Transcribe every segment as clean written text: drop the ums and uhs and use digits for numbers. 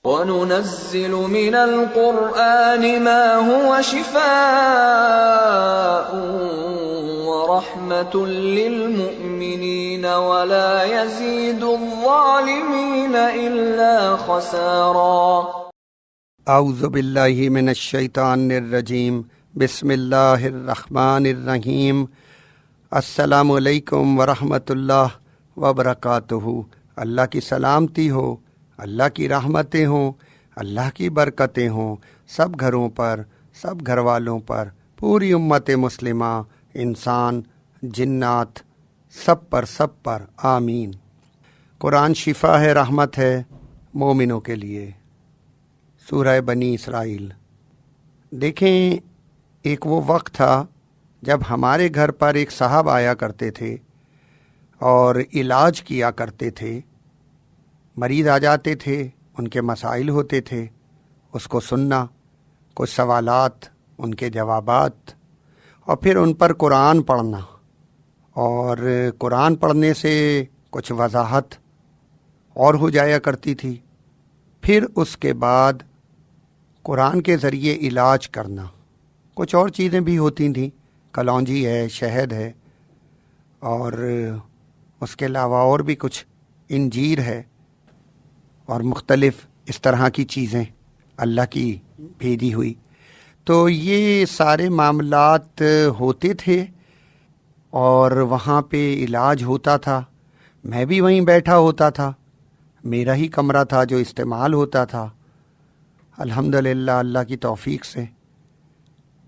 وَنُنَزِّلُ مِنَ الْقُرْآنِ مَا هُوَ شِفَاءٌ وَرَحْمَةٌ لِّلْمُؤْمِنِينَ وَلَا يَزِيدُ الظَّالِمِينَ إِلَّا خَسَارًا۔ اعوذ باللہ من الشیطان الرجیم، بسم اللہ الرحمن الرحیم۔ السلام علیکم ورحمۃ اللہ وبرکاتہ۔ اللہ کی سلامتی ہو، اللہ کی رحمتیں ہوں، اللہ کی برکتیں ہوں سب گھروں پر، سب گھر والوں پر، پوری امت مسلمہ، انسان، جنات، سب پر آمین۔ قرآن شفا ہے، رحمت ہے مومنوں کے لیے۔ سورہ بنی اسرائیل۔ دیکھیں، ایک وہ وقت تھا جب ہمارے گھر پر ایک صاحب آیا کرتے تھے اور علاج کیا کرتے تھے۔ مریض آ جاتے تھے، ان کے مسائل ہوتے تھے، اس کو سننا، کچھ سوالات، ان کے جوابات، اور پھر ان پر قرآن پڑھنا، اور قرآن پڑھنے سے کچھ وضاحت اور ہو جایا کرتی تھی۔ پھر اس کے بعد قرآن کے ذریعے علاج کرنا، کچھ اور چیزیں بھی ہوتی تھیں، کلونجی ہے، شہد ہے، اور اس کے علاوہ اور بھی کچھ، انجیر ہے، اور مختلف اس طرح کی چیزیں اللہ کی بھیجی ہوئی۔ تو یہ سارے معاملات ہوتے تھے اور وہاں پہ علاج ہوتا تھا۔ میں بھی وہیں بیٹھا ہوتا تھا، میرا ہی کمرہ تھا جو استعمال ہوتا تھا۔ الحمدللہ اللہ کی توفیق سے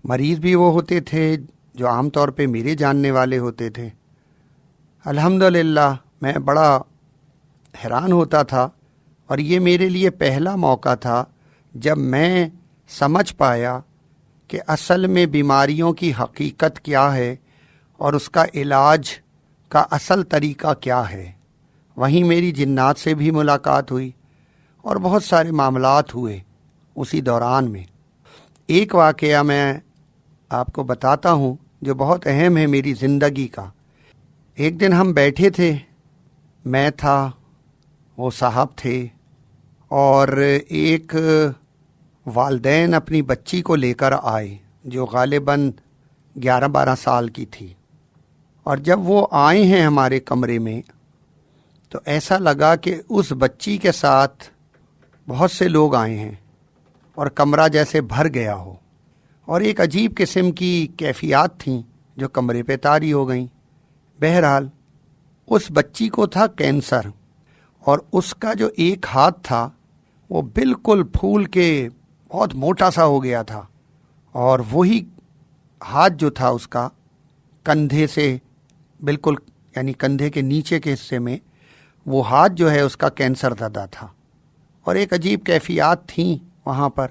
مریض بھی وہ ہوتے تھے جو عام طور پہ میرے جاننے والے ہوتے تھے۔ الحمدللہ میں بڑا حیران ہوتا تھا، اور یہ میرے لیے پہلا موقع تھا جب میں سمجھ پایا کہ اصل میں بیماریوں کی حقیقت کیا ہے اور اس کا علاج کا اصل طریقہ کیا ہے۔ وہیں میری جنات سے بھی ملاقات ہوئی اور بہت سارے معاملات ہوئے اسی دوران میں۔ ایک واقعہ میں آپ کو بتاتا ہوں جو بہت اہم ہے میری زندگی کا۔ ایک دن ہم بیٹھے تھے، میں تھا، وہ صاحب تھے، اور ایک والدین اپنی بچی کو لے کر آئے جو غالباً 11-12 سال کی تھی۔ اور جب وہ آئے ہیں ہمارے کمرے میں تو ایسا لگا کہ اس بچی کے ساتھ بہت سے لوگ آئے ہیں اور کمرہ جیسے بھر گیا ہو، اور ایک عجیب قسم کی کیفیات تھیں جو کمرے پہ طاری ہو گئیں۔ بہرحال اس بچی کو تھا کینسر، اور اس کا جو ایک ہاتھ تھا وہ بالکل پھول کے بہت موٹا سا ہو گیا تھا، اور وہی ہاتھ جو تھا اس کا کندھے سے بالکل، یعنی کندھے کے نیچے کے حصے میں وہ ہاتھ جو ہے اس کا کینسر زدہ تھا، اور ایک عجیب کیفیات تھیں وہاں پر۔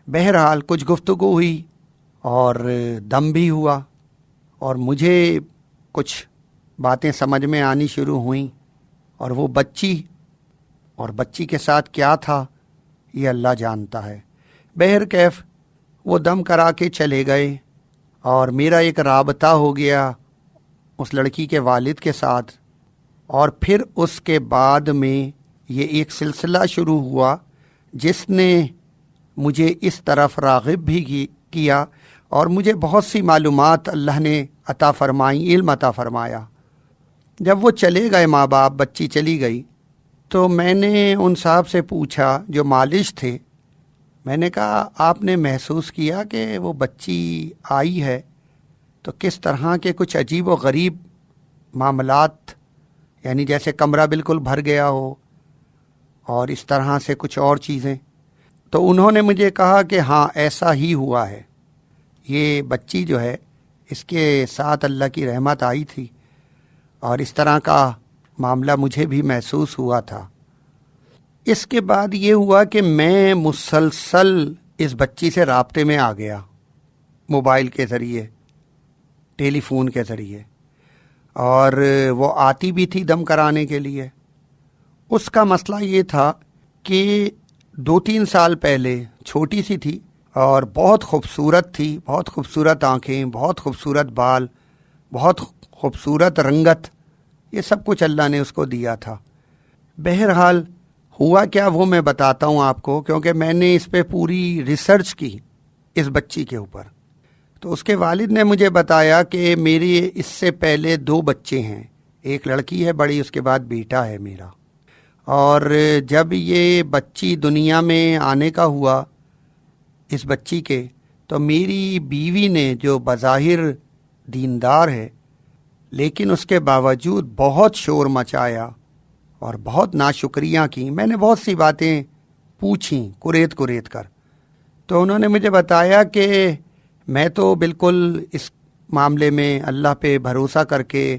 بہرحال کچھ گفتگو ہوئی اور دم بھی ہوا، اور مجھے کچھ باتیں سمجھ میں آنی شروع ہوئیں، اور وہ بچی اور بچی کے ساتھ کیا تھا یہ اللہ جانتا ہے۔ بہرکیف وہ دم کرا کے چلے گئے، اور میرا ایک رابطہ ہو گیا اس لڑکی کے والد کے ساتھ، اور پھر اس کے بعد میں یہ ایک سلسلہ شروع ہوا جس نے مجھے اس طرف راغب بھی کیا، اور مجھے بہت سی معلومات اللہ نے عطا فرمائی، علم عطا فرمایا۔ جب وہ چلے گئے ماں باپ، بچی چلی گئی، تو میں نے ان صاحب سے پوچھا جو مالج تھے، میں نے کہا آپ نے محسوس کیا کہ وہ بچی آئی ہے تو کس طرح کے کچھ عجیب و غریب معاملات، یعنی جیسے کمرہ بالکل بھر گیا ہو اور اس طرح سے کچھ اور چیزیں؟ تو انہوں نے مجھے کہا کہ ہاں ایسا ہی ہوا ہے، یہ بچی جو ہے اس کے ساتھ اللہ کی رحمت آئی تھی، اور اس طرح کا معاملہ مجھے بھی محسوس ہوا تھا۔ اس کے بعد یہ ہوا کہ میں مسلسل اس بچی سے رابطے میں آ گیا، موبائل کے ذریعے، ٹیلی فون کے ذریعے، اور وہ آتی بھی تھی دم کرانے کے لیے۔ اس کا مسئلہ یہ تھا کہ 2-3 سال پہلے چھوٹی سی تھی اور بہت خوبصورت تھی، بہت خوبصورت آنکھیں، بہت خوبصورت بال، بہت خوبصورت رنگت، یہ سب کچھ اللہ نے اس کو دیا تھا۔ بہرحال ہوا کیا وہ میں بتاتا ہوں آپ کو، کیونکہ میں نے اس پہ پوری ریسرچ کی اس بچی کے اوپر. تو اس کے والد نے مجھے بتایا کہ میری اس سے پہلے 2 بچے ہیں، ایک لڑکی ہے بڑی، اس کے بعد بیٹا ہے میرا. اور جب یہ بچی دنیا میں آنے کا ہوا اس بچی کے، تو میری بیوی نے، جو بظاہر دیندار ہے لیکن اس کے باوجود بہت شور مچایا اور بہت ناشکریاں کی. میں نے بہت سی باتیں پوچھیں کریت کر. تو انہوں نے مجھے بتایا کہ میں تو بالکل اس معاملے میں اللہ پہ بھروسہ کر کے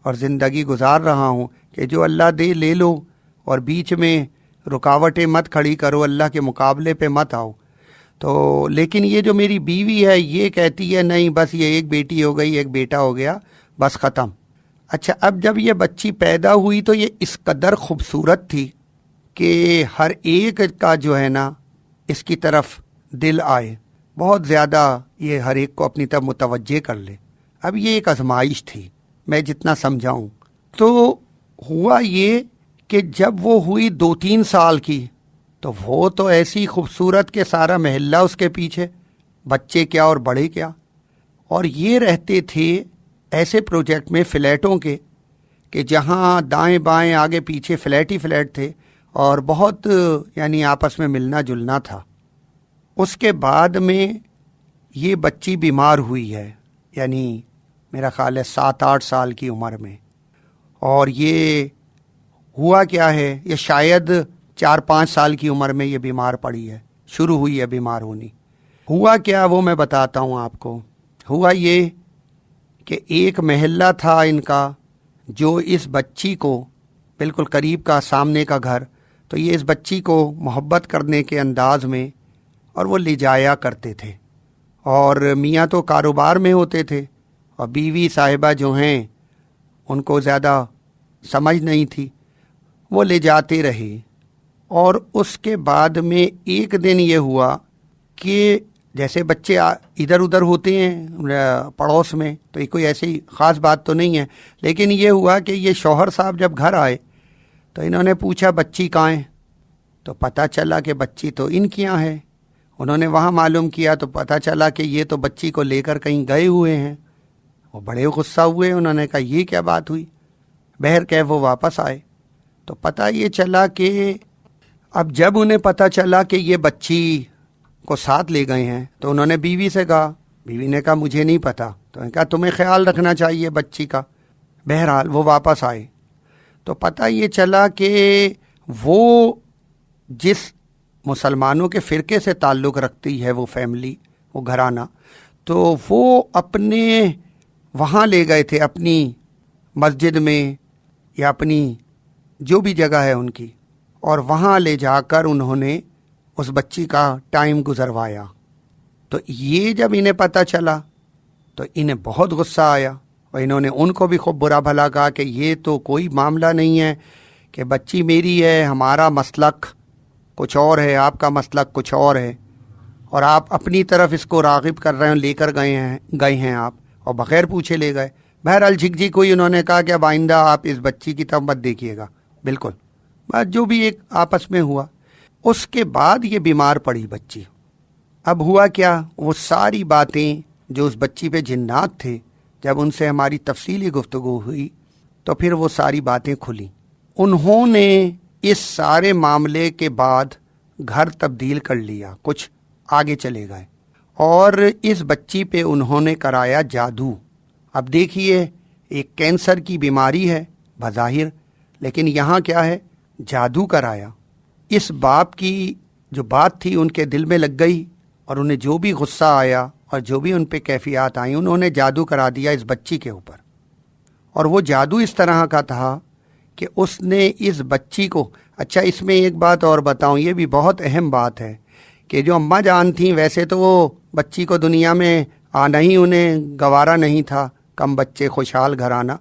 اور زندگی گزار رہا ہوں کہ جو اللہ دے لے لو، اور بیچ میں رکاوٹیں مت کھڑی کرو، اللہ کے مقابلے پہ مت آؤ. تو لیکن یہ جو میری بیوی ہے یہ کہتی ہے نہیں، بس یہ ایک بیٹی ہو گئی، ایک بیٹا ہو گیا، بس ختم. اچھا، اب جب یہ بچی پیدا ہوئی تو یہ اس قدر خوبصورت تھی کہ ہر ایک کا جو ہے نا اس کی طرف دل آئے، بہت زیادہ یہ ہر ایک کو اپنی طرف متوجہ کر لے. اب یہ ایک آزمائش تھی، میں جتنا سمجھاؤں. تو ہوا یہ کہ جب وہ ہوئی 2-3 سال کی، تو وہ تو ایسی خوبصورت کہ سارا محلہ اس کے پیچھے، بچے کیا اور بڑے کیا. اور یہ رہتے تھے ایسے پروجیکٹ میں فلیٹوں کے کہ جہاں دائیں بائیں آگے پیچھے فلیٹ ہی فلیٹ تھے، اور بہت یعنی آپس میں ملنا جلنا تھا. اس کے بعد میں یہ بچی بیمار ہوئی ہے، یعنی میرا خیال ہے 7-8 سال کی عمر میں. اور یہ ہوا کیا ہے، یہ شاید 4-5 سال کی عمر میں یہ بیمار پڑی ہے، شروع ہوئی ہے بیمار ہونی. ہوا کیا وہ میں بتاتا ہوں آپ کو. ہوا یہ کہ ایک محلہ تھا ان کا جو اس بچی کو، بالکل قریب کا سامنے کا گھر، تو یہ اس بچی کو محبت کرنے کے انداز میں اور وہ لے جایا کرتے تھے. اور میاں تو کاروبار میں ہوتے تھے، اور بیوی صاحبہ جو ہیں ان کو زیادہ سمجھ نہیں تھی، وہ لے جاتے رہے. اور اس کے بعد میں ایک دن یہ ہوا کہ جیسے بچے ادھر ادھر ہوتے ہیں پڑوس میں، تو یہ کوئی ایسی خاص بات تو نہیں ہے، لیکن یہ ہوا کہ یہ شوہر صاحب جب گھر آئے تو انہوں نے پوچھا بچی کہاں ہے. تو پتہ چلا کہ بچی تو ان کے یہاں ہے. انہوں نے وہاں معلوم کیا تو پتہ چلا کہ یہ تو بچی کو لے کر کہیں گئے ہوئے ہیں. وہ بڑے غصہ ہوئے، انہوں نے کہا یہ کیا بات ہوئی. بہرکیف وہ واپس آئے تو پتہ یہ چلا کہ اب جب انہیں پتہ چلا کہ یہ بچی کو ساتھ لے گئے ہیں تو انہوں نے بیوی سے کہا. بیوی نے کہا مجھے نہیں پتہ. تو انہوں نے کہا تمہیں خیال رکھنا چاہیے بچی کا. بہرحال وہ واپس آئے تو پتہ یہ چلا کہ وہ جس مسلمانوں کے فرقے سے تعلق رکھتی ہے وہ فیملی، وہ گھرانہ، تو وہ اپنے وہاں لے گئے تھے، اپنی مسجد میں یا اپنی جو بھی جگہ ہے ان کی، اور وہاں لے جا کر انہوں نے اس بچی کا ٹائم گزروایا. تو یہ جب انہیں پتہ چلا تو انہیں بہت غصہ آیا، اور انہوں نے ان کو بھی خوب برا بھلا کہا کہ یہ تو کوئی معاملہ نہیں ہے کہ بچی میری ہے، ہمارا مسلک کچھ اور ہے، آپ کا مسلک کچھ اور ہے، اور آپ اپنی طرف اس کو راغب کر رہے ہیں، لے کر گئے ہیں آپ، اور بغیر پوچھے لے گئے. بہرحال جھک ہوئی. انہوں نے کہا کہ اب آئندہ آپ اس بچی کی طرف مت دیکھیے گا. بالکل بات جو بھی ایک آپس میں ہوا. اس کے بعد یہ بیمار پڑی بچی. اب ہوا کیا، وہ ساری باتیں جو اس بچی پہ جنات تھے، جب ان سے ہماری تفصیلی گفتگو ہوئی تو پھر وہ ساری باتیں کھلی. انہوں نے اس سارے معاملے کے بعد گھر تبدیل کر لیا، کچھ آگے چلے گئے، اور اس بچی پہ انہوں نے کرایا جادو. اب دیکھیے، ایک کینسر کی بیماری ہے بظاہر، لیکن یہاں کیا ہے، جادو کرایا. اس باپ کی جو بات تھی ان کے دل میں لگ گئی، اور انہیں جو بھی غصہ آیا اور جو بھی ان پہ کیفیات آئیں، انہوں نے جادو کرا دیا اس بچی کے اوپر. اور وہ جادو اس طرح کا تھا کہ اس نے اس بچی کو، اچھا اس میں ایک بات اور بتاؤں، یہ بھی بہت اہم بات ہے کہ جو اماں جان تھیں ویسے تو وہ بچی کو دنیا میں آنا ہی انہیں گوارا نہیں تھا، کم بچے خوشحال گھرانہ،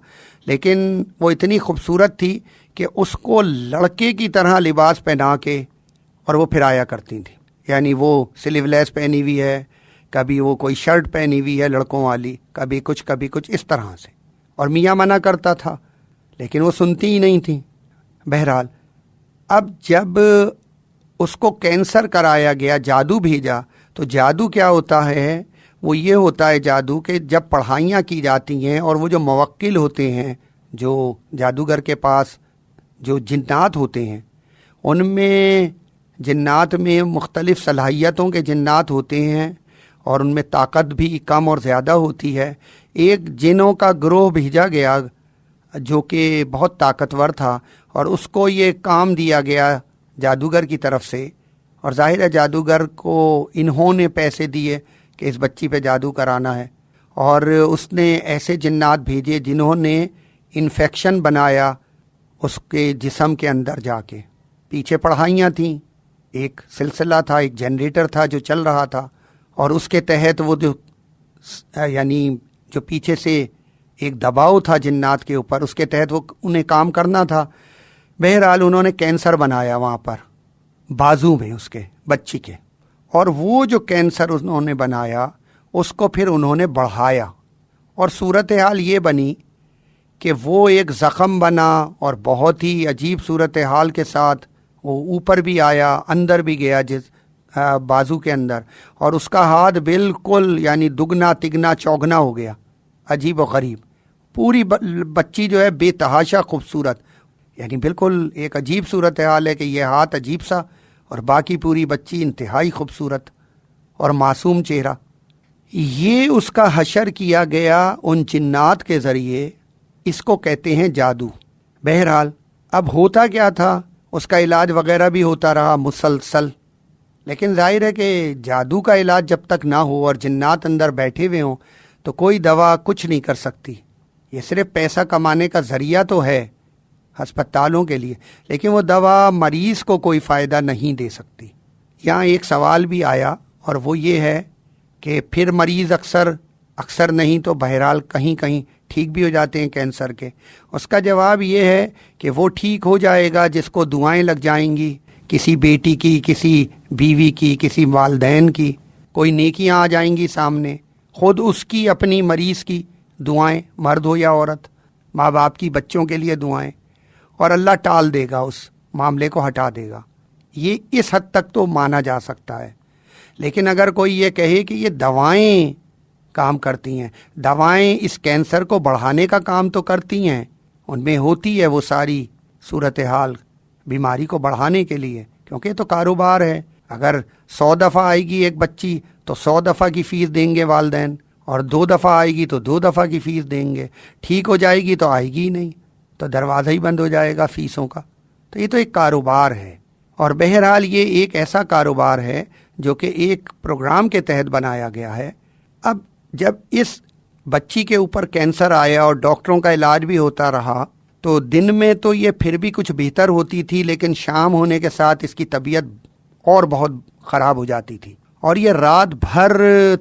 لیکن وہ اتنی خوبصورت تھی کہ اس کو لڑکے کی طرح لباس پہنا کے اور وہ پھرایا کرتی تھیں. یعنی وہ سلیو لیس پہنی ہوئی ہے، کبھی وہ کوئی شرٹ پہنی ہوئی ہے لڑکوں والی، کبھی کچھ اس طرح سے. اور میاں منع کرتا تھا لیکن وہ سنتی ہی نہیں تھیں. بہرحال اب جب اس کو کینسر کرایا گیا، جادو بھیجا، تو جادو کیا ہوتا ہے؟ وہ یہ ہوتا ہے جادو کہ جب پڑھائیاں کی جاتی ہیں اور وہ جو موکل ہوتے ہیں، جو جادوگر کے پاس جو جنات ہوتے ہیں، ان میں جنات میں مختلف صلاحیتوں کے جنات ہوتے ہیں اور ان میں طاقت بھی کم اور زیادہ ہوتی ہے۔ ایک جنوں کا گروہ بھیجا گیا جو کہ بہت طاقتور تھا، اور اس کو یہ کام دیا گیا جادوگر کی طرف سے، اور ظاہر ہے جادوگر کو انہوں نے پیسے دیے کہ اس بچی پہ جادو کرانا ہے، اور اس نے ایسے جنات بھیجے جنہوں نے انفیکشن بنایا اس کے جسم کے اندر جا کے۔ پیچھے پڑھائیاں تھیں، ایک سلسلہ تھا، ایک جنریٹر تھا جو چل رہا تھا، اور اس کے تحت وہ یعنی جو پیچھے سے ایک دباؤ تھا جنات کے اوپر، اس کے تحت وہ انہیں کام کرنا تھا۔ بہرحال انہوں نے کینسر بنایا وہاں پر بازو میں اس کے بچی کے، اور وہ جو کینسر انہوں نے بنایا اس کو پھر انہوں نے بڑھایا، اور صورتحال یہ بنی کہ وہ ایک زخم بنا اور بہت ہی عجیب صورتحال کے ساتھ وہ اوپر بھی آیا، اندر بھی گیا بازو کے اندر، اور اس کا ہاتھ بالکل یعنی دگنا تگنا چوگنا ہو گیا، عجیب و غریب۔ پوری بچی جو ہے بے تحاشا خوبصورت، یعنی بالکل ایک عجیب صورتحال ہے کہ یہ ہاتھ عجیب سا اور باقی پوری بچی انتہائی خوبصورت اور معصوم چہرہ۔ یہ اس کا حشر کیا گیا ان جنات کے ذریعے، اس کو کہتے ہیں جادو۔ بہرحال اب ہوتا کیا تھا، اس کا علاج وغیرہ بھی ہوتا رہا مسلسل، لیکن ظاہر ہے کہ جادو کا علاج جب تک نہ ہو اور جنات اندر بیٹھے ہوئے ہوں تو کوئی دوا کچھ نہیں کر سکتی۔ یہ صرف پیسہ کمانے کا ذریعہ تو ہے ہسپتالوں کے لیے، لیکن وہ دوا مریض کو کوئی فائدہ نہیں دے سکتی۔ یہاں ایک سوال بھی آیا، اور وہ یہ ہے کہ پھر مریض اکثر نہیں تو بہرحال کہیں کہیں ٹھیک بھی ہو جاتے ہیں کینسر کے۔ اس کا جواب یہ ہے کہ وہ ٹھیک ہو جائے گا جس کو دعائیں لگ جائیں گی، کسی بیٹی کی، کسی بیوی کی، کسی والدین کی، کوئی نیکیاں آ جائیں گی سامنے، خود اس کی اپنی مریض کی دعائیں، مرد ہو یا عورت، ماں باپ کی بچوں کے لیے دعائیں، اور اللہ ٹال دے گا، اس معاملے کو ہٹا دے گا۔ یہ اس حد تک تو مانا جا سکتا ہے۔ لیکن اگر کوئی یہ کہے کہ یہ دوائیں کام کرتی ہیں، دوائیں اس کینسر کو بڑھانے کا کام تو کرتی ہیں، ان میں ہوتی ہے وہ ساری صورتحال بیماری کو بڑھانے کے لیے، کیونکہ یہ تو کاروبار ہے۔ اگر 100 دفعہ آئے گی ایک بچی تو 100 دفعہ کی فیس دیں گے والدین، اور 2 دفعہ آئے گی تو 2 دفعہ کی فیس دیں گے، ٹھیک ہو جائے گی تو آئے گی ہی نہیں، تو دروازہ ہی بند ہو جائے گا فیسوں کا۔ تو یہ تو ایک کاروبار ہے، اور بہرحال یہ ایک ایسا کاروبار ہے جو کہ ایک پروگرام کے تحت بنایا گیا ہے۔ اب جب اس بچی کے اوپر کینسر آیا اور ڈاکٹروں کا علاج بھی ہوتا رہا، تو دن میں تو یہ پھر بھی کچھ بہتر ہوتی تھی، لیکن شام ہونے کے ساتھ اس کی طبیعت اور بہت خراب ہو جاتی تھی، اور یہ رات بھر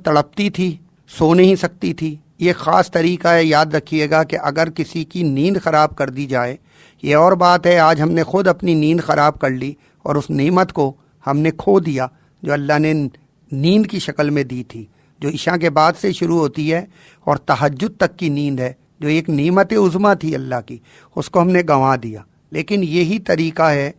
تڑپتی تھی، سو نہیں سکتی تھی۔ یہ خاص طریقہ ہے، یاد رکھیے گا کہ اگر کسی کی نیند خراب کر دی جائے، یہ اور بات ہے آج ہم نے خود اپنی نیند خراب کر لی اور اس نعمت کو ہم نے کھو دیا جو اللہ نے نیند کی شکل میں دی تھی، جو عشاء کے بعد سے شروع ہوتی ہے اور تہجد تک کی نیند ہے، جو ایک نعمت عظمیٰ تھی اللہ کی، اس کو ہم نے گنوا دیا۔ لیکن یہی طریقہ ہے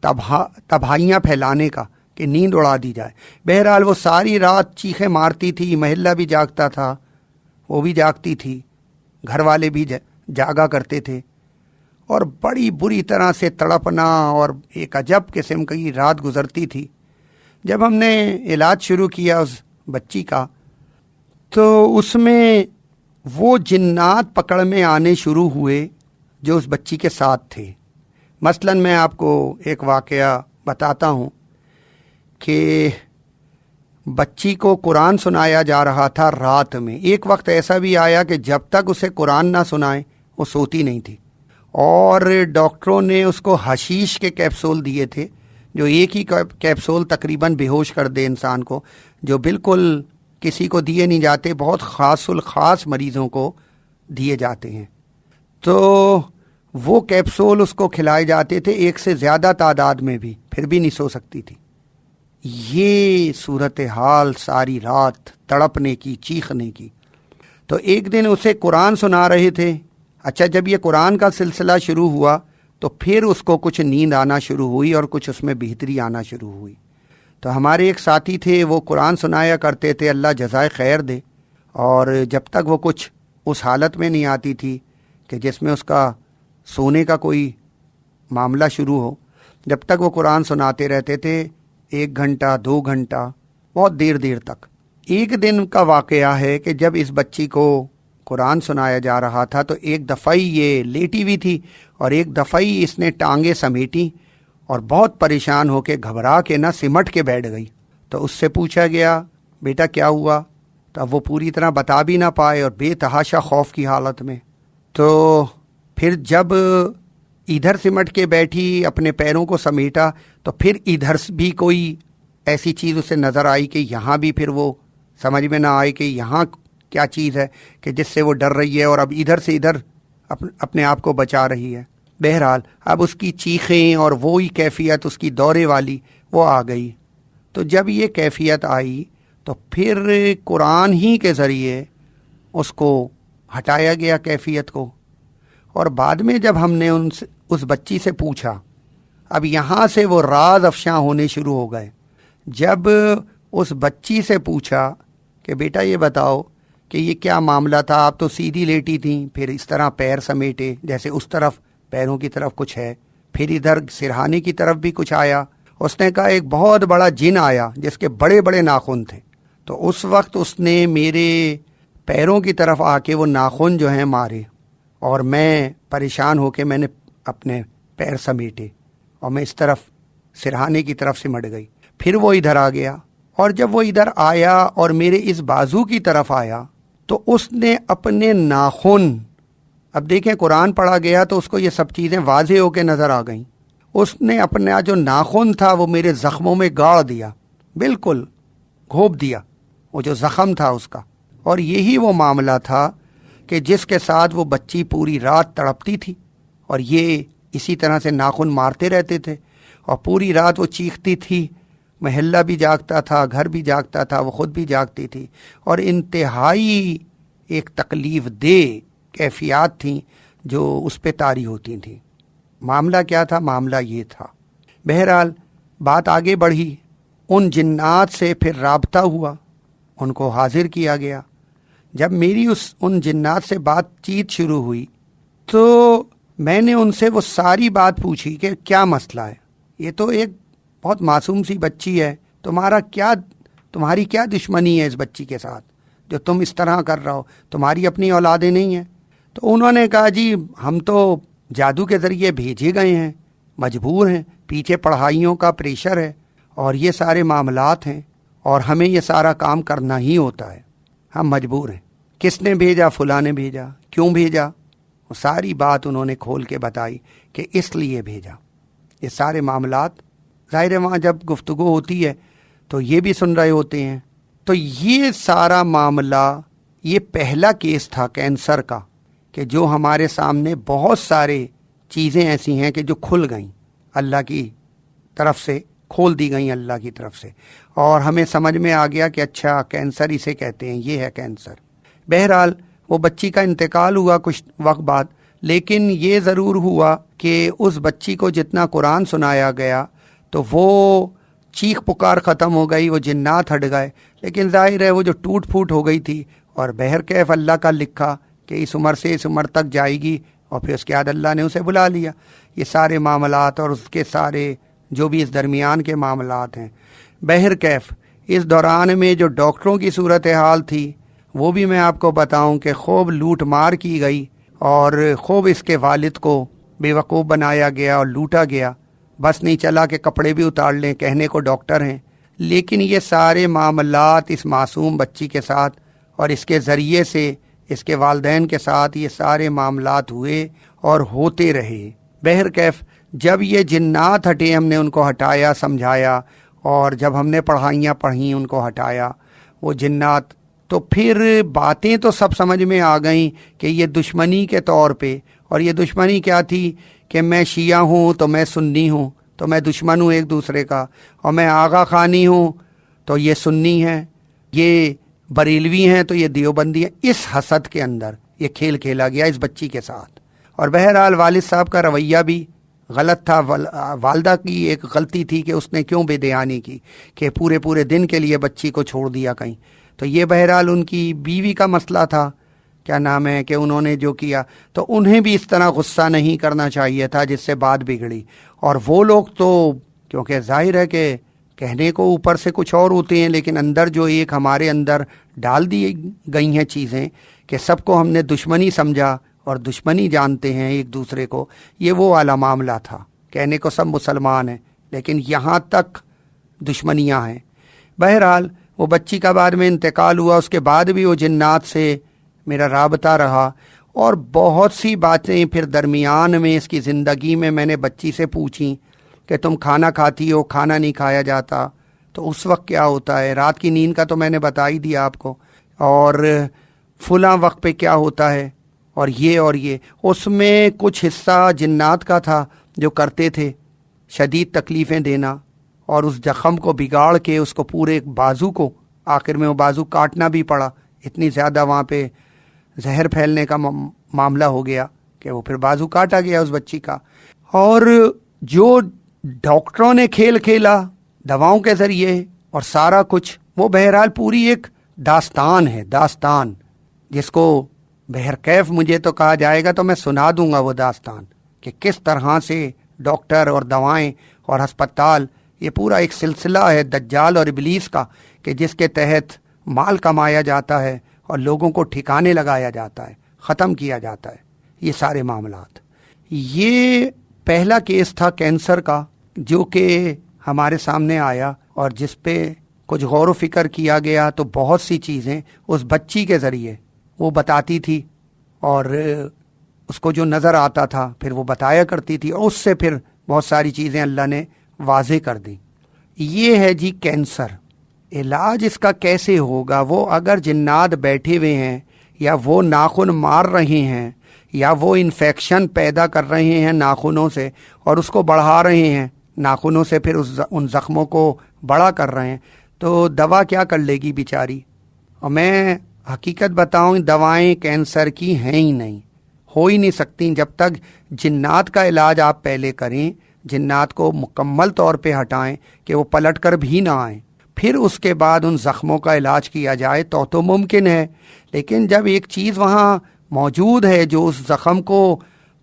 تباہیاں پھیلانے کا کہ نیند اڑا دی جائے۔ بہرحال وہ ساری رات چیخیں مارتی تھی، محلہ بھی جاگتا تھا، وہ بھی جاگتی تھی، گھر والے بھی جاگا کرتے تھے، اور بڑی بری طرح سے تڑپنا اور ایک عجب قسم کی رات گزرتی تھی۔ جب ہم نے علاج شروع کیا اس بچی کا، تو اس میں وہ جنات پکڑ میں آنے شروع ہوئے جو اس بچی کے ساتھ تھے۔ مثلاً میں آپ کو ایک واقعہ بتاتا ہوں کہ بچی کو قرآن سنایا جا رہا تھا رات میں۔ ایک وقت ایسا بھی آیا کہ جب تک اسے قرآن نہ سنائیں وہ سوتی نہیں تھی، اور ڈاکٹروں نے اس کو حشیش کے کیپسول دیے تھے، جو ایک ہی کیپسول تقریباً بے ہوش کر دے انسان کو، جو بالکل کسی کو دیے نہیں جاتے، بہت خاص الخاص مریضوں کو دیے جاتے ہیں۔ تو وہ کیپسول اس کو کھلائے جاتے تھے، ایک سے زیادہ تعداد میں بھی، پھر بھی نہیں سو سکتی تھی۔ یہ صورتحال ساری رات تڑپنے کی، چیخنے کی۔ تو ایک دن اسے قرآن سنا رہے تھے۔ اچھا، جب یہ قرآن کا سلسلہ شروع ہوا تو پھر اس کو کچھ نیند آنا شروع ہوئی اور کچھ اس میں بہتری آنا شروع ہوئی۔ تو ہمارے ایک ساتھی تھے، وہ قرآن سنایا کرتے تھے، اللہ جزائے خیر دے، اور جب تک وہ کچھ اس حالت میں نہیں آتی تھی کہ جس میں اس کا سونے کا کوئی معاملہ شروع ہو، جب تک وہ قرآن سناتے رہتے تھے 1 گھنٹہ 2 گھنٹہ، بہت دیر تک۔ ایک دن کا واقعہ ہے کہ جب اس بچی کو قرآن سنایا جا رہا تھا تو ایک دفعہ ہی یہ لیٹی ہوئی تھی اور ایک دفعہ ہی اس نے ٹانگیں سمیٹی اور بہت پریشان ہو کے گھبرا کے نہ سمٹ کے بیٹھ گئی۔ تو اس سے پوچھا گیا بیٹا کیا ہوا، تو اب وہ پوری طرح بتا بھی نہ پائے اور بے تحاشا خوف کی حالت میں۔ تو پھر جب ادھر سمٹ کے بیٹھی، اپنے پیروں کو سمیٹا، تو پھر ادھر بھی کوئی ایسی چیز اسے نظر آئی کہ یہاں بھی پھر وہ سمجھ میں نہ آئی کہ یہاں کیا چیز ہے کہ جس سے وہ ڈر رہی ہے، اور اب ادھر سے ادھر اپنے آپ کو بچا رہی ہے۔ بہرحال اب اس کی چیخیں اور وہی کیفیت اس کی دورے والی وہ آ گئی۔ تو جب یہ کیفیت آئی تو پھر قرآن ہی کے ذریعے اس کو ہٹایا گیا کیفیت کو۔ اور بعد میں جب ہم نے اس بچی سے پوچھا، اب یہاں سے وہ راز افشاں ہونے شروع ہو گئے۔ جب اس بچی سے پوچھا کہ بیٹا یہ بتاؤ کہ یہ کیا معاملہ تھا، آپ تو سیدھی لیٹی تھیں، پھر اس طرح پیر سمیٹے جیسے اس طرف پیروں کی طرف کچھ ہے، پھر ادھر سرہانے کی طرف بھی کچھ آیا۔ اس نے کہا ایک بہت بڑا جن آیا جس کے بڑے بڑے ناخن تھے، تو اس وقت اس نے میرے پیروں کی طرف آ کے وہ ناخن جو ہیں مارے، اور میں پریشان ہو کے میں نے اپنے پیر سمیٹے اور میں اس طرف سرہانے کی طرف سمٹ گئی۔ پھر وہ ادھر آ گیا، اور جب وہ ادھر آیا اور میرے اس بازو کی طرف آیا تو اس نے اپنے ناخن، اب دیکھیں قرآن پڑھا گیا تو اس کو یہ سب چیزیں واضح ہو کے نظر آ گئیں، اس نے اپنا جو ناخن تھا وہ میرے زخموں میں گاڑ دیا، بالکل گھوپ دیا وہ جو زخم تھا اس کا۔ اور یہی وہ معاملہ تھا کہ جس کے ساتھ وہ بچی پوری رات تڑپتی تھی، اور یہ اسی طرح سے ناخن مارتے رہتے تھے، اور پوری رات وہ چیختی تھی، محلہ بھی جاگتا تھا، گھر بھی جاگتا تھا، وہ خود بھی جاگتی تھی، اور انتہائی ایک تکلیف دہ کیفیات تھیں جو اس پہ طاری ہوتی تھیں۔ معاملہ کیا تھا؟ معاملہ یہ تھا۔ بہرحال بات آگے بڑھی، ان جنات سے پھر رابطہ ہوا، ان کو حاضر کیا گیا۔ جب میری ان جنات سے بات چیت شروع ہوئی تو میں نے ان سے وہ ساری بات پوچھی کہ کیا مسئلہ ہے، یہ تو ایک بہت معصوم سی بچی ہے، تمہاری کیا دشمنی ہے اس بچی کے ساتھ جو تم اس طرح کر رہا ہو، تمہاری اپنی اولادیں نہیں ہیں؟ تو انہوں نے کہا جی ہم تو جادو کے ذریعے بھیجے گئے ہیں، مجبور ہیں، پیچھے پڑھائیوں کا پریشر ہے اور یہ سارے معاملات ہیں، اور ہمیں یہ سارا کام کرنا ہی ہوتا ہے، ہم مجبور ہیں۔ کس نے بھیجا؟ فلاں نے بھیجا۔ کیوں بھیجا؟ وہ ساری بات انہوں نے کھول کے بتائی کہ اس لیے بھیجا۔ یہ سارے معاملات ظاہر ہے وہاں جب گفتگو ہوتی ہے تو یہ بھی سن رہے ہوتے ہیں۔ تو یہ سارا معاملہ، یہ پہلا کیس تھا کینسر کا کہ جو ہمارے سامنے بہت سارے چیزیں ایسی ہیں کہ جو کھل گئیں، اللہ کی طرف سے کھول دی گئیں اللہ کی طرف سے، اور ہمیں سمجھ میں آ گیا کہ اچھا کینسر اسے کہتے ہیں، یہ ہے کینسر۔ بہرحال وہ بچی کا انتقال ہوا کچھ وقت بعد، لیکن یہ ضرور ہوا کہ اس بچی کو جتنا قرآن سنایا گیا تو وہ چیخ پکار ختم ہو گئی، وہ جنات ہٹ گئے، لیکن ظاہر ہے وہ جو ٹوٹ پھوٹ ہو گئی تھی، اور بہرکیف اللہ کا لکھا کہ اس عمر سے اس عمر تک جائے گی، اور پھر اس کے بعد اللہ نے اسے بلا لیا۔ یہ سارے معاملات اور اس کے سارے جو بھی اس درمیان کے معاملات ہیں، بہرکیف اس دوران میں جو ڈاکٹروں کی صورتحال تھی وہ بھی میں آپ کو بتاؤں کہ خوب لوٹ مار کی گئی، اور خوب اس کے والد کو بے وقوف بنایا گیا اور لوٹا گیا۔ بس نہیں چلا کہ کپڑے بھی اتار لیں، کہنے کو ڈاکٹر ہیں، لیکن یہ سارے معاملات اس معصوم بچی کے ساتھ اور اس کے ذریعے سے اس کے والدین کے ساتھ یہ سارے معاملات ہوئے اور ہوتے رہے۔ بہرکیف جب یہ جنات ہٹے، ہم نے ان کو ہٹایا، سمجھایا، اور جب ہم نے پڑھائیاں پڑھیں ان کو ہٹایا وہ جنات، تو پھر باتیں تو سب سمجھ میں آ گئیں کہ یہ دشمنی کے طور پہ، اور یہ دشمنی کیا تھی کہ میں شیعہ ہوں تو میں سنی ہوں، تو میں دشمن ہوں ایک دوسرے کا، اور میں آغا خانی ہوں تو یہ سنی ہیں، یہ بریلوی ہیں تو یہ دیوبندی ہیں۔ اس حسد کے اندر یہ کھیل کھیلا گیا اس بچی کے ساتھ، اور بہرحال والد صاحب کا رویہ بھی غلط تھا، والدہ کی ایک غلطی تھی کہ اس نے کیوں بے دھیانی کی کہ پورے دن کے لیے بچی کو چھوڑ دیا کہیں. تو یہ بہرحال ان کی بیوی کا مسئلہ تھا، کیا نام ہے، کہ انہوں نے جو کیا تو انہیں بھی اس طرح غصہ نہیں کرنا چاہیے تھا جس سے بات بگڑی. اور وہ لوگ تو کیونکہ ظاہر ہے کہ کہنے کو اوپر سے کچھ اور ہوتے ہیں، لیکن اندر جو ایک ہمارے اندر ڈال دی گئی ہیں چیزیں کہ سب کو ہم نے دشمنی سمجھا اور دشمنی جانتے ہیں ایک دوسرے کو، یہ وہ والا معاملہ تھا. کہنے کو سب مسلمان ہیں لیکن یہاں تک دشمنیاں ہیں. بہرحال وہ بچی کا بعد میں انتقال ہوا، اس کے بعد بھی وہ جنات سے میرا رابطہ رہا، اور بہت سی باتیں پھر درمیان میں اس کی زندگی میں نے بچی سے پوچھی کہ تم کھانا کھاتی ہو، کھانا نہیں کھایا جاتا تو اس وقت کیا ہوتا ہے، رات کی نیند کا تو میں نے بتا ہی دیا آپ کو، اور فلاں وقت پہ کیا ہوتا ہے، اور یہ اس میں کچھ حصہ جنات کا تھا جو کرتے تھے شدید تکلیفیں دینا، اور اس زخم کو بگاڑ کے اس کو پورے بازو کو، آخر میں وہ بازو کاٹنا بھی پڑا، اتنی زیادہ وہاں پہ زہر پھیلنے کا معاملہ ہو گیا کہ وہ پھر بازو کاٹا گیا اس بچی کا. اور جو ڈاکٹروں نے کھیل کھیلا دواؤں کے ذریعے اور سارا کچھ، وہ بہرحال پوری ایک داستان ہے، داستان جس کو بہرکیف مجھے تو کہا جائے گا تو میں سنا دوں گا وہ داستان کہ کس طرح سے ڈاکٹر اور دوائیں اور ہسپتال، یہ پورا ایک سلسلہ ہے دجال اور ابلیس کا کہ جس کے تحت مال کمایا جاتا ہے اور لوگوں کو ٹھکانے لگایا جاتا ہے، ختم کیا جاتا ہے یہ سارے معاملات. یہ پہلا کیس تھا کینسر کا جو کہ ہمارے سامنے آیا اور جس پہ کچھ غور و فکر کیا گیا تو بہت سی چیزیں اس بچی کے ذریعے وہ بتاتی تھی، اور اس کو جو نظر آتا تھا پھر وہ بتایا کرتی تھی، اور اس سے پھر بہت ساری چیزیں اللہ نے واضح کر دی. یہ ہے جی کینسر. علاج اس کا کیسے ہوگا؟ وہ اگر جنات بیٹھے ہوئے ہیں یا وہ ناخن مار رہے ہیں یا وہ انفیکشن پیدا کر رہے ہیں ناخنوں سے اور اس کو بڑھا رہے ہیں ناخنوں سے، پھر ان زخموں کو بڑا کر رہے ہیں، تو دوا کیا کر لے گی بیچاری. اور میں حقیقت بتاؤں، دوائیں کینسر کی ہیں ہی نہیں، ہو ہی نہیں سکتی جب تک جنات کا علاج آپ پہلے کریں، جنات کو مکمل طور پہ ہٹائیں کہ وہ پلٹ کر بھی نہ آئیں، پھر اس کے بعد ان زخموں کا علاج کیا جائے تو ممکن ہے. لیکن جب ایک چیز وہاں موجود ہے جو اس زخم کو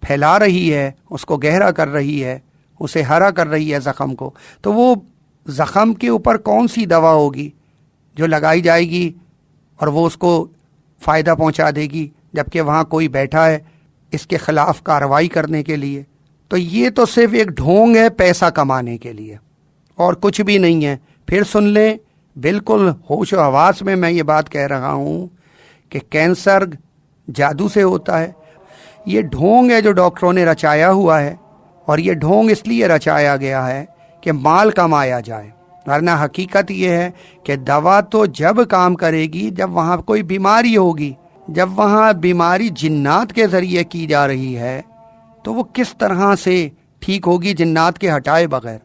پھیلا رہی ہے، اس کو گہرا کر رہی ہے، اسے ہرا کر رہی ہے زخم کو، تو وہ زخم کے اوپر کون سی دوا ہوگی جو لگائی جائے گی اور وہ اس کو فائدہ پہنچا دے گی، جبکہ وہاں کوئی بیٹھا ہے اس کے خلاف کارروائی کرنے کے لیے. تو یہ تو صرف ایک ڈھونگ ہے پیسہ کمانے کے لیے اور کچھ بھی نہیں ہے. پھر سن لیں، بالکل ہوش و حواس میں یہ بات کہہ رہا ہوں کہ کینسر جادو سے ہوتا ہے. یہ ڈھونگ ہے جو ڈاکٹروں نے رچایا ہوا ہے، اور یہ ڈھونگ اس لیے رچایا گیا ہے کہ مال کمایا جائے، ورنہ حقیقت یہ ہے کہ دوا تو جب کام کرے گی جب وہاں کوئی بیماری ہوگی. جب وہاں بیماری جنات کے ذریعے کی جا رہی ہے تو وہ کس طرح سے ٹھیک ہوگی جنات کے ہٹائے بغیر؟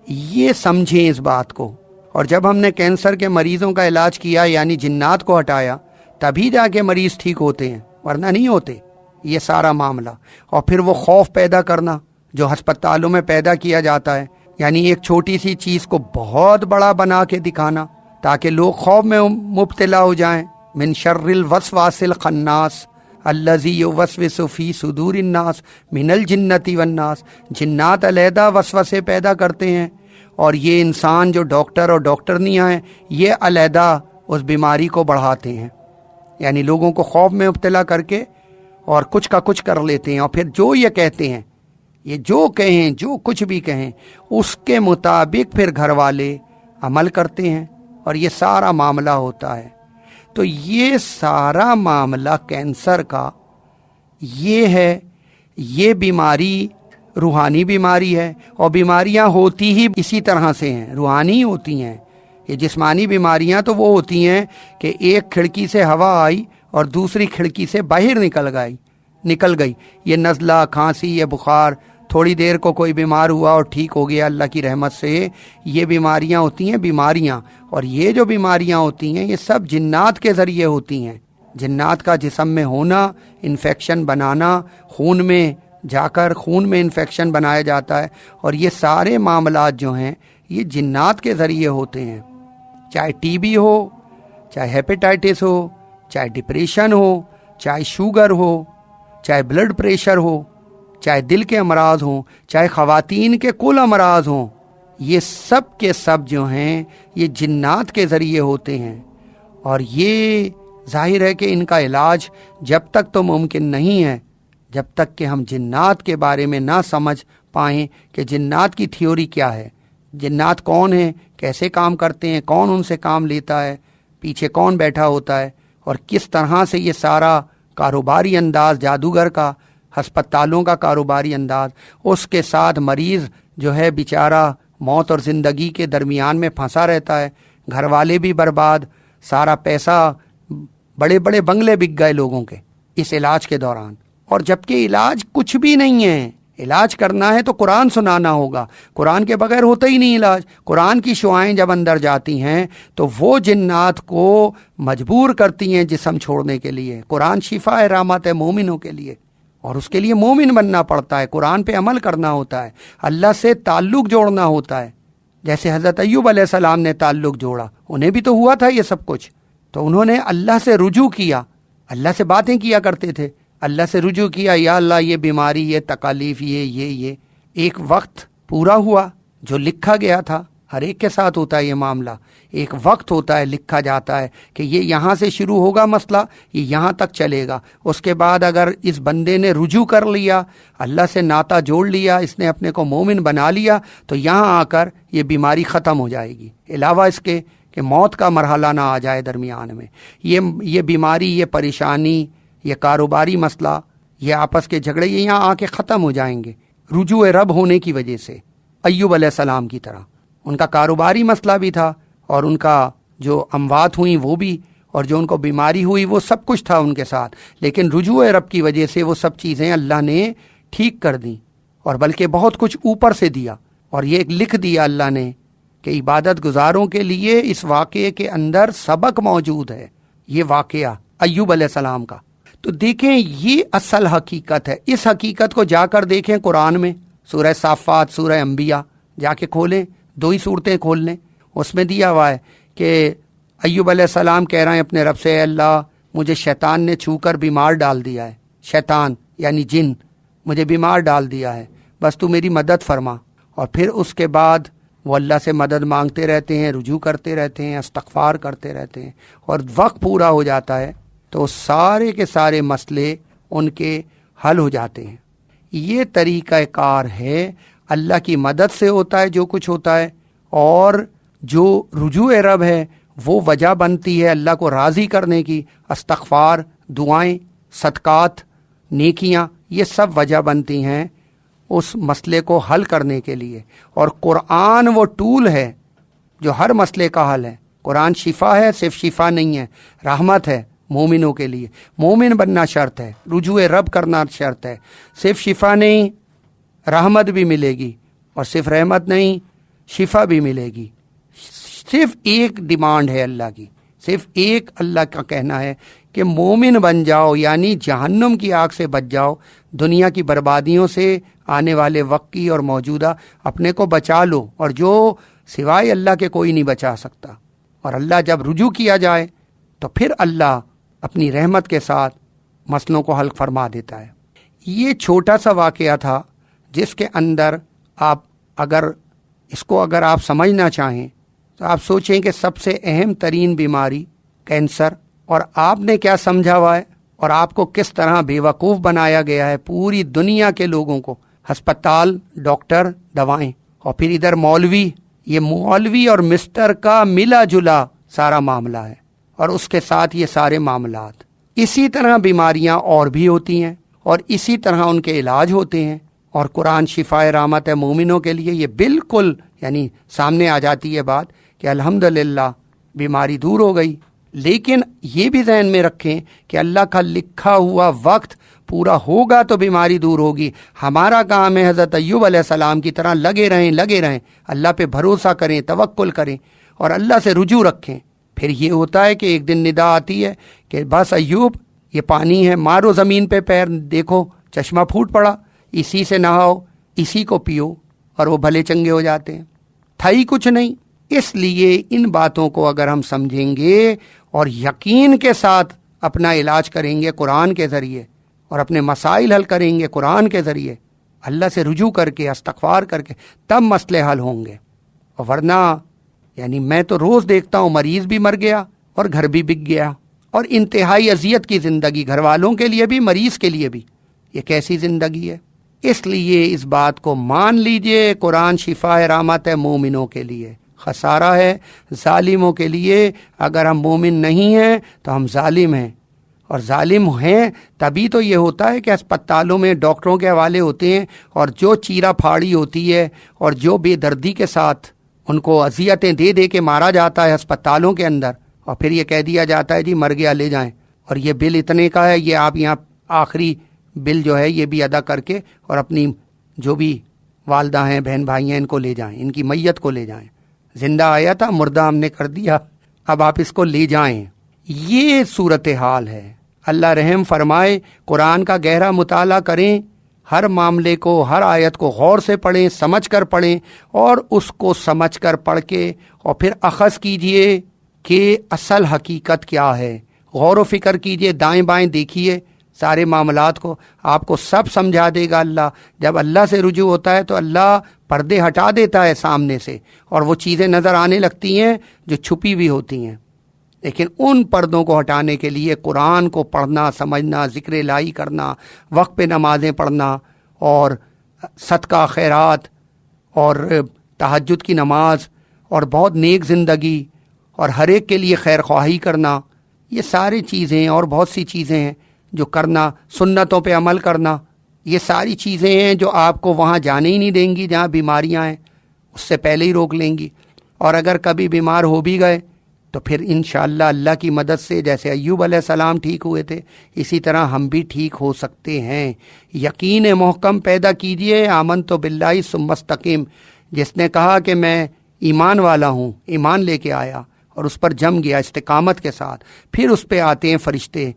یہ سمجھیں اس بات کو. اور جب ہم نے کینسر کے مریضوں کا علاج کیا یعنی جنات کو ہٹایا، تبھی جا کے مریض ٹھیک ہوتے ہیں، ورنہ نہیں ہوتے. یہ سارا معاملہ، اور پھر وہ خوف پیدا کرنا جو ہسپتالوں میں پیدا کیا جاتا ہے، یعنی ایک چھوٹی سی چیز کو بہت بڑا بنا کے دکھانا تاکہ لوگ خوف میں مبتلا ہو جائیں. من شر الوسواس الخناس الذی یوسوس فی صدور الناس من الجنۃ والناس. جنات علیحدہ وسوسے پیدا کرتے ہیں، اور یہ انسان جو ڈاکٹر اور ڈاکٹرنیاں ہیں یہ علیحدہ اس بیماری کو بڑھاتے ہیں، یعنی لوگوں کو خوف میں مبتلا کر کے اور کچھ کا کچھ کر لیتے ہیں، اور پھر جو یہ کہتے ہیں، یہ جو کہیں، جو کچھ بھی کہیں، اس کے مطابق پھر گھر والے عمل کرتے ہیں، اور یہ سارا معاملہ ہوتا ہے. تو یہ سارا معاملہ کینسر کا یہ ہے. یہ بیماری روحانی بیماری ہے، اور بیماریاں ہوتی ہی اسی طرح سے ہیں، روحانی ہوتی ہیں. یہ جسمانی بیماریاں تو وہ ہوتی ہیں کہ ایک کھڑکی سے ہوا آئی اور دوسری کھڑکی سے باہر نکل گئی. یہ نزلہ، کھانسی، یہ بخار، تھوڑی دیر کو کوئی بیمار ہوا اور ٹھیک ہو گیا اللہ کی رحمت سے، یہ بیماریاں ہوتی ہیں بیماریاں. اور یہ جو بیماریاں ہوتی ہیں یہ سب جنات کے ذریعے ہوتی ہیں. جنات کا جسم میں ہونا، انفیکشن بنانا، خون میں جا کر خون میں انفیکشن بنایا جاتا ہے، اور یہ سارے معاملات جو ہیں یہ جنات کے ذریعے ہوتے ہیں، چاہے ٹی بی ہو، چاہے ہیپیٹائٹس ہو، چاہے ڈپریشن ہو، چاہے شوگر ہو، چاہے بلڈ پریشر ہو، چاہے دل کے امراض ہوں، چاہے خواتین کے کل امراض ہوں، یہ سب کے سب جو ہیں یہ جنات کے ذریعے ہوتے ہیں۔ اور یہ ظاہر ہے کہ ان کا علاج جب تک تو ممکن نہیں ہے جب تک کہ ہم جنات کے بارے میں نہ سمجھ پائیں کہ جنات کی تھیوری کیا ہے، جنات کون ہیں، کیسے کام کرتے ہیں، کون ان سے کام لیتا ہے، پیچھے کون بیٹھا ہوتا ہے، اور کس طرح سے یہ سارا کاروباری انداز جادوگر کا، ہسپتالوں کا کاروباری انداز، اس کے ساتھ مریض جو ہے بیچارہ موت اور زندگی کے درمیان میں پھنسا رہتا ہے، گھر والے بھی برباد، سارا پیسہ، بڑے بڑے بنگلے بک گئے لوگوں کے اس علاج کے دوران۔ اور جبکہ علاج کچھ بھی نہیں ہے، علاج کرنا ہے تو قرآن سنانا ہوگا، قرآن کے بغیر ہوتا ہی نہیں علاج۔ قرآن کی شعائیں جب اندر جاتی ہیں تو وہ جنات کو مجبور کرتی ہیں جسم چھوڑنے کے لیے۔ قرآن شفا ہے، رحمت ہے مومنوں کے لیے، اور اس کے لیے مومن بننا پڑتا ہے، قرآن پہ عمل کرنا ہوتا ہے، اللہ سے تعلق جوڑنا ہوتا ہے۔ جیسے حضرت ایوب علیہ السلام نے تعلق جوڑا، انہیں بھی تو ہوا تھا یہ سب کچھ، تو انہوں نے اللہ سے رجوع کیا، اللہ سے باتیں کیا کرتے تھے، اللہ سے رجوع کیا، یا اللہ یہ بیماری، یہ تکالیف، یہ ایک وقت پورا ہوا جو لکھا گیا تھا۔ ہر ایک کے ساتھ ہوتا ہے یہ معاملہ، ایک وقت ہوتا ہے، لکھا جاتا ہے کہ یہ یہاں سے شروع ہوگا مسئلہ، یہ یہاں تک چلے گا۔ اس کے بعد اگر اس بندے نے رجوع کر لیا، اللہ سے ناطہ جوڑ لیا، اس نے اپنے کو مومن بنا لیا، تو یہاں آ کر یہ بیماری ختم ہو جائے گی، علاوہ اس کے کہ موت کا مرحلہ نہ آ جائے درمیان میں۔ یہ بیماری، یہ پریشانی، یہ کاروباری مسئلہ، یہ آپس کے جھگڑے، یہ یہاں آ کے ختم ہو جائیں گے رجوع رب ہونے کی وجہ سے، ایوب علیہ السلام کی طرح۔ ان کا کاروباری مسئلہ بھی تھا، اور ان کا جو اموات ہوئیں وہ بھی، اور جو ان کو بیماری ہوئی وہ سب کچھ تھا ان کے ساتھ، لیکن رجوع رب کی وجہ سے وہ سب چیزیں اللہ نے ٹھیک کر دیں، اور بلکہ بہت کچھ اوپر سے دیا، اور یہ لکھ دیا اللہ نے کہ عبادت گزاروں کے لیے اس واقعے کے اندر سبق موجود ہے۔ یہ واقعہ ایوب علیہ السلام کا، تو دیکھیں یہ اصل حقیقت ہے۔ اس حقیقت کو جا کر دیکھیں قرآن میں، سورہ صافات، سورہ انبیاء جا کے کھولیں، 2 ہی صورتیں کھول لیں، اس میں دیا ہوا ہے کہ ایوب علیہ السلام کہہ رہے ہیں اپنے رب سے، اے اللہ مجھے شیطان نے چھو کر بیمار ڈال دیا ہے، شیطان یعنی جن مجھے بیمار ڈال دیا ہے، بس تو میری مدد فرما۔ اور پھر اس کے بعد وہ اللہ سے مدد مانگتے رہتے ہیں، رجوع کرتے رہتے ہیں، استغفار کرتے رہتے ہیں، اور وقت پورا ہو جاتا ہے تو سارے کے سارے مسئلے ان کے حل ہو جاتے ہیں۔ یہ طریقہ کار ہے، اللہ کی مدد سے ہوتا ہے جو کچھ ہوتا ہے، اور جو رجوع رب ہے وہ وجہ بنتی ہے اللہ کو راضی کرنے کی، استغفار، دعائیں، صدقات، نیکیاں، یہ سب وجہ بنتی ہیں اس مسئلے کو حل کرنے کے لیے۔ اور قرآن وہ ٹول ہے جو ہر مسئلے کا حل ہے۔ قرآن شفا ہے، صرف شفا نہیں ہے، رحمت ہے مومنوں کے لیے۔ مومن بننا شرط ہے، رجوع رب کرنا شرط ہے، صرف شفا نہیں رحمت بھی ملے گی، اور صرف رحمت نہیں شفا بھی ملے گی۔ صرف ایک ڈیمانڈ ہے اللہ کی، صرف ایک اللہ کا کہنا ہے کہ مومن بن جاؤ، یعنی جہنم کی آگ سے بچ جاؤ، دنیا کی بربادیوں سے، آنے والے وقت کی اور موجودہ، اپنے کو بچا لو، اور جو سوائے اللہ کے کوئی نہیں بچا سکتا۔ اور اللہ جب رجوع کیا جائے تو پھر اللہ اپنی رحمت کے ساتھ مسئلوں کو حل فرما دیتا ہے۔ یہ چھوٹا سا واقعہ تھا جس کے اندر آپ اگر آپ سمجھنا چاہیں تو آپ سوچیں کہ سب سے اہم ترین بیماری کینسر، اور آپ نے کیا سمجھا ہوا ہے، اور آپ کو کس طرح بے وقوف بنایا گیا ہے، پوری دنیا کے لوگوں کو، ہسپتال، ڈاکٹر، دوائیں، اور پھر ادھر مولوی، یہ مولوی اور مسٹر کا ملا جلا سارا معاملہ ہے، اور اس کے ساتھ یہ سارے معاملات۔ اسی طرح بیماریاں اور بھی ہوتی ہیں، اور اسی طرح ان کے علاج ہوتے ہیں، اور قرآن شفا رحمت ہے مومنوں کے لیے۔ یہ بالکل یعنی سامنے آ جاتی ہے بات کہ الحمدللہ بیماری دور ہو گئی، لیکن یہ بھی ذہن میں رکھیں کہ اللہ کا لکھا ہوا وقت پورا ہوگا تو بیماری دور ہوگی۔ ہمارا کام ہے حضرت ایوب علیہ السلام کی طرح لگے رہیں، اللہ پہ بھروسہ کریں، توکل کریں، اور اللہ سے رجوع رکھیں۔ پھر یہ ہوتا ہے کہ ایک دن ندا آتی ہے کہ بس ایوب یہ پانی ہے، مارو زمین پہ پیر، دیکھو چشمہ پھوٹ پڑا، اسی سے نہاؤ، اسی کو پیو اور وہ بھلے چنگے ہو جاتے ہیں، تھا ہی کچھ نہیں۔ اس لیے ان باتوں کو اگر ہم سمجھیں گے اور یقین کے ساتھ اپنا علاج کریں گے قرآن کے ذریعے اور اپنے مسائل حل کریں گے قرآن کے ذریعے، اللہ سے رجوع کر کے استغفار کر کے، تب مسئلے حل ہوں گے۔ اور ورنہ یعنی میں تو روز دیکھتا ہوں مریض بھی مر گیا اور گھر بھی بک گیا، اور انتہائی اذیت کی زندگی، گھر والوں کے لیے بھی مریض کے لیے بھی۔ یہ کیسی زندگی ہے؟ اس لیے اس بات کو مان لیجئے، قرآن شفا ہے، رحمت ہے مومنوں کے لیے، خسارہ ہے ظالموں کے لیے۔ اگر ہم مومن نہیں ہیں تو ہم ظالم ہیں، اور ظالم ہیں تبھی تو یہ ہوتا ہے کہ اسپتالوں میں ڈاکٹروں کے حوالے ہوتے ہیں، اور جو چیرہ پھاڑی ہوتی ہے اور جو بے دردی کے ساتھ ان کو اذیتیں دے دے کے مارا جاتا ہے اسپتالوں کے اندر، اور پھر یہ کہہ دیا جاتا ہے جی مر گیا لے جائیں، اور یہ بل اتنے کا ہے، یہ آپ یہاں آخری بل جو ہے یہ بھی ادا کر کے اور اپنی جو بھی والدہ ہیں بہن بھائی ہیں ان کو لے جائیں، ان کی میت کو لے جائیں، زندہ آیا تھا مردہ ہم نے کر دیا، اب آپ اس کو لے جائیں۔ یہ صورتحال ہے۔ اللہ رحم فرمائے، قرآن کا گہرا مطالعہ کریں، ہر معاملے کو، ہر آیت کو غور سے پڑھیں، سمجھ کر پڑھیں، اور اس کو سمجھ کر پڑھ کے اور پھر اخذ کیجئے کہ اصل حقیقت کیا ہے، غور و فکر کیجئے، دائیں بائیں دیکھیے سارے معاملات کو، آپ کو سب سمجھا دے گا اللہ۔ جب اللہ سے رجوع ہوتا ہے تو اللہ پردے ہٹا دیتا ہے سامنے سے، اور وہ چیزیں نظر آنے لگتی ہیں جو چھپی ہوئی ہوتی ہیں۔ لیکن ان پردوں کو ہٹانے کے لیے قرآن کو پڑھنا، سمجھنا، ذکر الہی کرنا، وقت پہ نمازیں پڑھنا، اور صدقہ خیرات، اور تہجد کی نماز، اور بہت نیک زندگی، اور ہر ایک کے لیے خیر خواہی کرنا، یہ ساری چیزیں اور بہت سی چیزیں ہیں جو کرنا، سنتوں پہ عمل کرنا، یہ ساری چیزیں ہیں جو آپ کو وہاں جانے ہی نہیں دیں گی جہاں بیماریاں ہیں، اس سے پہلے ہی روک لیں گی۔ اور اگر کبھی بیمار ہو بھی گئے تو پھر انشاءاللہ اللہ کی مدد سے جیسے ایوب علیہ السلام ٹھیک ہوئے تھے اسی طرح ہم بھی ٹھیک ہو سکتے ہیں۔ یقین محکم پیدا کیجئے، آمنت باللہ ثم استقم، جس نے کہا کہ میں ایمان والا ہوں، ایمان لے کے آیا اور اس پر جم گیا استقامت کے ساتھ، پھر اس پہ آتے ہیں فرشتے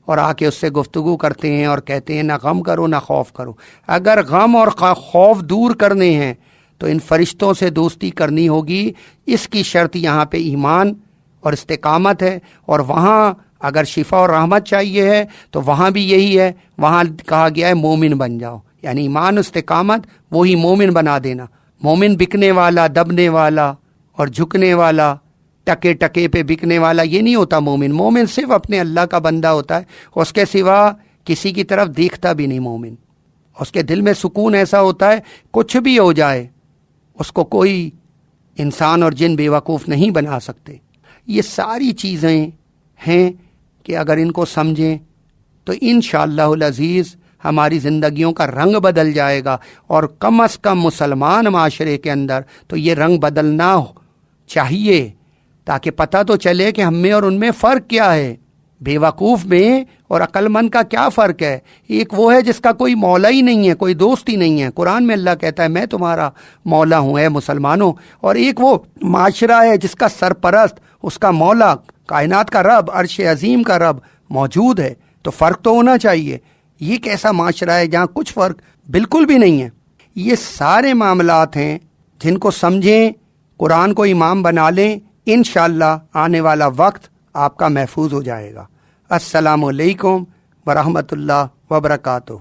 اور آ کے اس سے گفتگو کرتے ہیں اور کہتے ہیں نہ غم کرو نہ خوف کرو۔ اگر غم اور خوف دور کرنے ہیں تو ان فرشتوں سے دوستی کرنی ہوگی، اس کی شرط یہاں پہ ایمان اور استقامت ہے۔ اور وہاں اگر شفا اور رحمت چاہیے ہے تو وہاں بھی یہی ہے، وہاں کہا گیا ہے مومن بن جاؤ، یعنی ایمان استقامت وہی مومن بنا دینا۔ مومن بکنے والا، دبنے والا اور جھکنے والا، ٹکے ٹکے پہ بکنے والا یہ نہیں ہوتا مومن۔ مومن صرف اپنے اللہ کا بندہ ہوتا ہے، اس کے سوا کسی کی طرف دیکھتا بھی نہیں مومن۔ اس کے دل میں سکون ایسا ہوتا ہے کچھ بھی ہو جائے اس کو کوئی انسان اور جن بے وقوف نہیں بنا سکتے۔ یہ ساری چیزیں ہیں کہ اگر ان کو سمجھیں تو انشاءاللہ العزیز ہماری زندگیوں کا رنگ بدل جائے گا، اور کم از کم مسلمان معاشرے کے اندر تو یہ رنگ بدلنا چاہیے، تاکہ پتہ تو چلے کہ ہم میں اور ان میں فرق کیا ہے، بے وقوف میں اور عقل مند کا کیا فرق ہے۔ ایک وہ ہے جس کا کوئی مولا ہی نہیں ہے، کوئی دوست ہی نہیں ہے، قرآن میں اللہ کہتا ہے میں تمہارا مولا ہوں اے مسلمانوں، اور ایک وہ معاشرہ ہے جس کا سرپرست، اس کا مولا، کائنات کا رب، عرش عظیم کا رب موجود ہے، تو فرق تو ہونا چاہیے۔ یہ کیسا معاشرہ ہے جہاں کچھ فرق بالکل بھی نہیں ہے؟ یہ سارے معاملات ہیں جن کو سمجھیں، قرآن کو امام بنا لیں، انشاءاللہ آنے والا وقت آپ کا محفوظ ہو جائے گا۔ السلام علیکم ورحمۃ اللہ وبرکاتہ۔